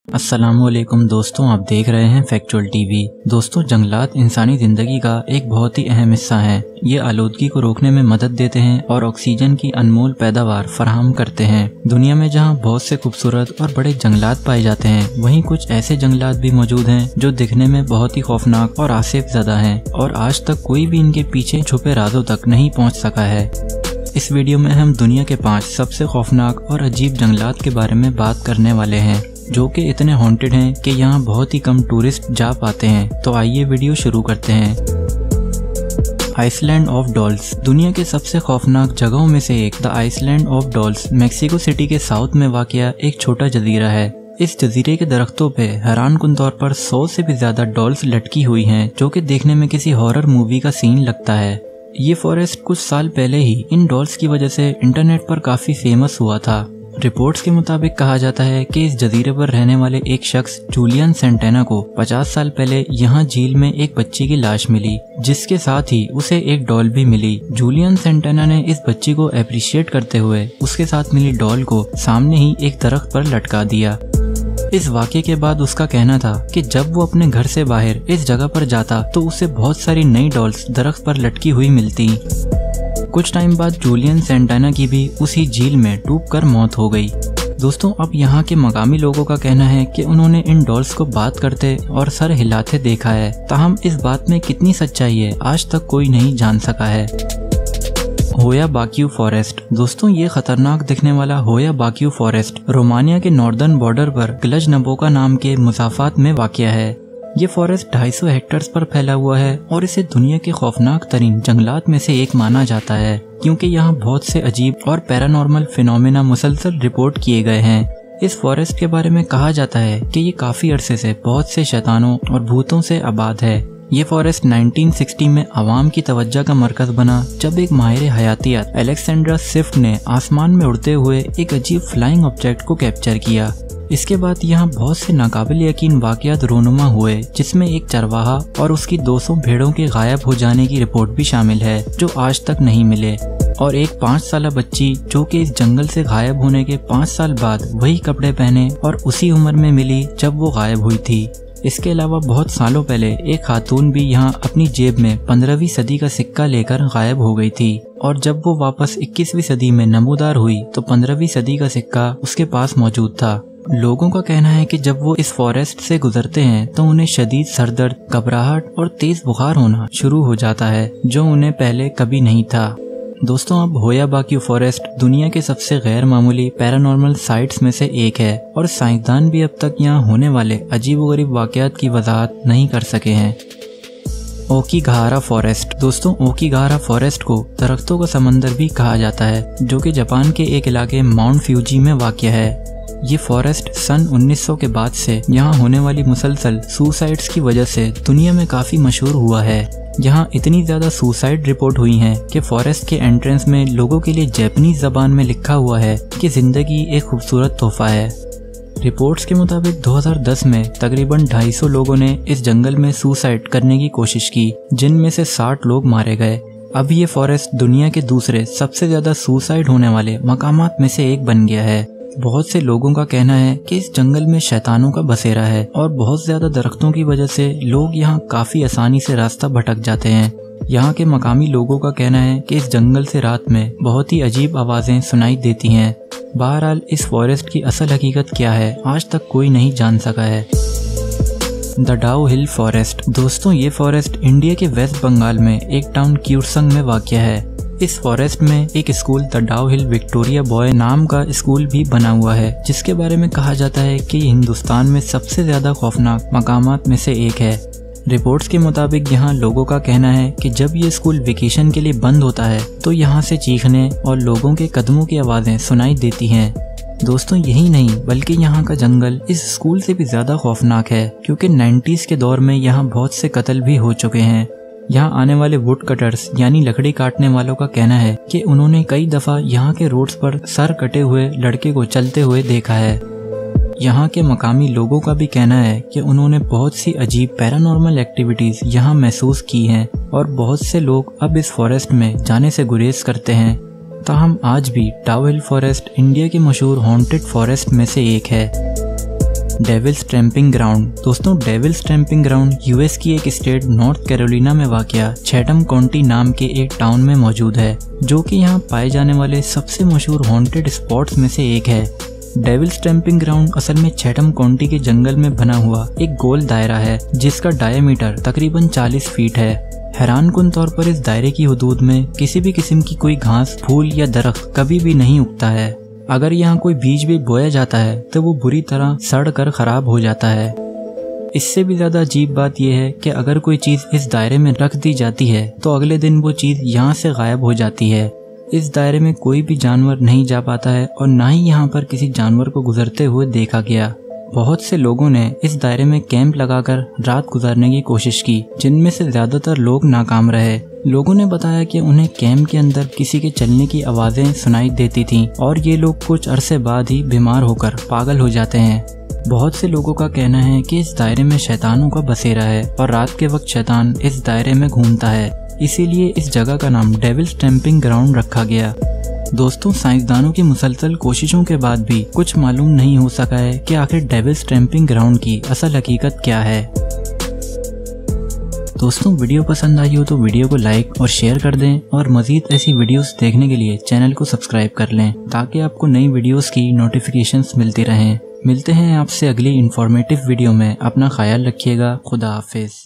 अस्सलामुअलैकुम दोस्तों, आप देख रहे हैं फैक्चुअल टीवी। दोस्तों, जंगलात इंसानी जिंदगी का एक बहुत ही अहम हिस्सा हैं। ये आलूदगी को रोकने में मदद देते हैं और ऑक्सीजन की अनमोल पैदावार फराहम करते हैं। दुनिया में जहां बहुत से खूबसूरत और बड़े जंगलात पाए जाते हैं, वहीं कुछ ऐसे जंगलात भी मौजूद हैं जो दिखने में बहुत ही खौफनाक और आसिफज़दा हैं और आज तक कोई भी इनके पीछे छुपे राजों तक नहीं पहुँच सका है। इस वीडियो में हम दुनिया के 5 सबसे खौफनाक और अजीब जंगलात के बारे में बात करने वाले हैं, जो कि इतने हॉन्टेड हैं कि यहाँ बहुत ही कम टूरिस्ट जा पाते हैं। तो आइए वीडियो शुरू करते हैं। Island of Dolls. दुनिया के सबसे खौफनाक जगहों में से एक the Island of Dolls Mexico City के साउथ में वाक़या एक छोटा जजीरा है। इस जजीरे के दरख्तों पे हैरानकुन तौर पर 100 से भी ज्यादा डॉल्स लटकी हुई हैं, जो कि देखने में किसी हॉरर मूवी का सीन लगता है। ये फॉरेस्ट कुछ साल पहले ही इन डॉल्स की वजह से इंटरनेट पर काफी फेमस हुआ था। रिपोर्ट्स के मुताबिक कहा जाता है कि इस जजीरे पर रहने वाले एक शख्स जूलियन सेंटेना को 50 साल पहले यहाँ झील में एक बच्ची की लाश मिली, जिसके साथ ही उसे एक डॉल भी मिली। जूलियन सेंटेना ने इस बच्ची को अप्रिशिएट करते हुए उसके साथ मिली डॉल को सामने ही एक दरख्त पर लटका दिया। इस वाक़ये के बाद उसका कहना था कि जब वो अपने घर से बाहर इस जगह पर जाता तो उसे बहुत सारी नई डॉल्स दरख्त पर लटकी हुई मिलती। कुछ टाइम बाद जूलियन सेंटेना की भी उसी झील में डूबकर मौत हो गई। दोस्तों, अब यहाँ के मकामी लोगों का कहना है कि उन्होंने इन डॉल्स को बात करते और सर हिलाते देखा है। ताहम इस बात में कितनी सच्चाई है, आज तक कोई नहीं जान सका है। होया बाक्यू फॉरेस्ट। दोस्तों, ये खतरनाक दिखने वाला होया बाक्यू फॉरेस्ट रोमानिया के नॉर्दर्न बॉर्डर पर क्लज नबोका नाम के मुसाफात में वाक़या है। ये फॉरेस्ट 250 हेक्टेयर्स पर फैला हुआ है और इसे दुनिया के खौफनाक तरीन जंगलात में से एक माना जाता है, क्योंकि यहाँ बहुत से अजीब और पैरानॉर्मल फिनोमेना मुसलसल रिपोर्ट किए गए हैं। इस फॉरेस्ट के बारे में कहा जाता है कि ये काफी अरसे से बहुत से शैतानों और भूतों से आबाद है। ये फॉरेस्ट 1960 में आवाम की तवज्जो का मरकज बना, जब एक माहिर हयातियात अलेक्जेंड्रा स्विफ्ट ने आसमान में उड़ते हुए एक अजीब फ्लाइंग ऑब्जेक्ट को कैप्चर किया। इसके बाद यहाँ बहुत से नाकाबिल यकीन वाक़यात रोनुमा हुए, जिसमें एक चरवाहा और उसकी 200 भेड़ों के गायब हो जाने की रिपोर्ट भी शामिल है, जो आज तक नहीं मिले, और एक 5 साल बच्ची जो कि इस जंगल से गायब होने के 5 साल बाद वही कपड़े पहने और उसी उम्र में मिली जब वो गायब हुई थी। इसके अलावा बहुत सालों पहले एक खातून भी यहाँ अपनी जेब में 15वीं सदी का सिक्का लेकर गायब हो गई थी, और जब वो वापस 21वीं सदी में नमूदार हुई तो 15वीं सदी का सिक्का उसके पास मौजूद था। लोगों का कहना है कि जब वो इस फॉरेस्ट से गुजरते हैं तो उन्हें शदीद सरदर्द, घबराहट और तेज बुखार होना शुरू हो जाता है, जो उन्हें पहले कभी नहीं था। दोस्तों, अब होया बाक्यू फॉरेस्ट दुनिया के सबसे गैर मामूली पैरानॉर्मल साइट्स में से एक है और साइंसदान भी अब तक यहाँ होने वाले अजीबोगरीब वाक़यात की वजाहत नहीं कर सके हैं। Aokigahara forest. दोस्तों, ओकिगाहारा फॉरेस्ट को दरख्तों का समंदर भी कहा जाता है, जो कि जापान के एक इलाके माउंट फ्यूजी में वाक़या है। ये फॉरेस्ट सन 1900 के बाद से यहाँ होने वाली मुसलसल सुसाइड्स की वजह से दुनिया में काफी मशहूर हुआ है। यहाँ इतनी ज्यादा सुसाइड रिपोर्ट हुई हैं कि फॉरेस्ट के एंट्रेंस में लोगों के लिए जापानीज जबान में लिखा हुआ है कि जिंदगी एक खूबसूरत तोहफा है। रिपोर्ट्स के मुताबिक 2010 में तकरीबन 250 लोगों ने इस जंगल में सुसाइड करने की कोशिश की, जिनमें से 60 लोग मारे गए। अब ये फॉरेस्ट दुनिया के दूसरे सबसे ज्यादा सुसाइड होने वाले मकामात में से एक बन गया है। बहुत से लोगों का कहना है कि इस जंगल में शैतानों का बसेरा है और बहुत ज्यादा दरख्तों की वजह से लोग यहाँ काफी आसानी से रास्ता भटक जाते हैं। यहाँ के मकामी लोगों का कहना है कि इस जंगल से रात में बहुत ही अजीब आवाजें सुनाई देती हैं। बहरहाल, इस फॉरेस्ट की असल हकीकत क्या है, आज तक कोई नहीं जान सका है। द डाउ हिल फॉरेस्ट। दोस्तों, ये फॉरेस्ट इंडिया के वेस्ट बंगाल में एक टाउन क्यूरसंग में वाक़या है। इस फॉरेस्ट में एक स्कूल द डाउ हिल विक्टोरिया बॉय नाम का स्कूल भी बना हुआ है, जिसके बारे में कहा जाता है कि हिंदुस्तान में सबसे ज्यादा खौफनाक मकामात में से एक है। रिपोर्ट्स के मुताबिक यहाँ लोगों का कहना है कि जब ये स्कूल वेकेशन के लिए बंद होता है तो यहाँ से चीखने और लोगों के कदमों की आवाजें सुनाई देती हैं। दोस्तों, यही नहीं बल्कि यहाँ का जंगल इस स्कूल से भी ज्यादा खौफनाक है, क्योंकि 90s के दौर में यहाँ बहुत से कत्ल भी हो चुके हैं। यहाँ आने वाले वुड कटर्स यानी लकड़ी काटने वालों का कहना है कि उन्होंने कई दफा यहाँ के रोड्स पर सर कटे हुए लड़के को चलते हुए देखा है। यहाँ के मकामी लोगों का भी कहना है कि उन्होंने बहुत सी अजीब पैरानॉर्मल एक्टिविटीज यहाँ महसूस की हैं और बहुत से लोग अब इस फॉरेस्ट में जाने से गुरेज करते हैं। ताहम आज भी डाउ हिल फॉरेस्ट इंडिया के मशहूर हॉन्टेड फॉरेस्ट में से एक है। Devil's Tramping Ground. दोस्तों, डेविल्स ट्रैम्पिंग ग्राउंड यूएस की एक स्टेट नॉर्थ कैरोलिना में वाक़या चैथम काउंटी नाम के एक टाउन में मौजूद है, जो कि यहाँ पाए जाने वाले सबसे मशहूर हॉन्टेड स्पॉट्स में से एक है। डेविल्स ट्रैम्पिंग ग्राउंड असल में चैथम काउंटी के जंगल में बना हुआ एक गोल दायरा है, जिसका डायमीटर तकरीबन 40 फीट है। हैरानकुन तौर पर इस दायरे की हदूद में किसी भी किस्म की कोई घास, फूल या दरख्त कभी भी नहीं उगता है। अगर यहाँ कोई बीज भी बोया जाता है तो वो बुरी तरह सड़ कर खराब हो जाता है। इससे भी ज्यादा अजीब बात यह है कि अगर कोई चीज इस दायरे में रख दी जाती है तो अगले दिन वो चीज यहाँ से गायब हो जाती है। इस दायरे में कोई भी जानवर नहीं जा पाता है और ना ही यहाँ पर किसी जानवर को गुजरते हुए देखा गया। बहुत से लोगों ने इस दायरे में कैंप लगाकर रात गुजारने की कोशिश की, जिनमें से ज्यादातर लोग नाकाम रहे। लोगों ने बताया कि उन्हें कैंप के अंदर किसी के चलने की आवाजें सुनाई देती थीं और ये लोग कुछ अरसे बाद ही बीमार होकर पागल हो जाते हैं। बहुत से लोगों का कहना है कि इस दायरे में शैतानों का बसेरा है और रात के वक्त शैतान इस दायरे में घूमता है, इसीलिए इस जगह का नाम डेविल्स ट्रैम्पिंग ग्राउंड रखा गया। दोस्तों, साइंसदानों की मुसलसल कोशिशों के बाद भी कुछ मालूम नहीं हो सका है कि आखिर डेविल्स ट्रैम्पिंग ग्राउंड की असल हकीकत क्या है। दोस्तों, वीडियो पसंद आई हो तो वीडियो को लाइक और शेयर कर दें और मजीद ऐसी वीडियोस देखने के लिए चैनल को सब्सक्राइब कर लें, ताकि आपको नई वीडियोस की नोटिफिकेशंस मिलती रहें। मिलते हैं आपसे अगली इंफॉर्मेटिव वीडियो में। अपना ख्याल रखिएगा। खुदा हाफिज।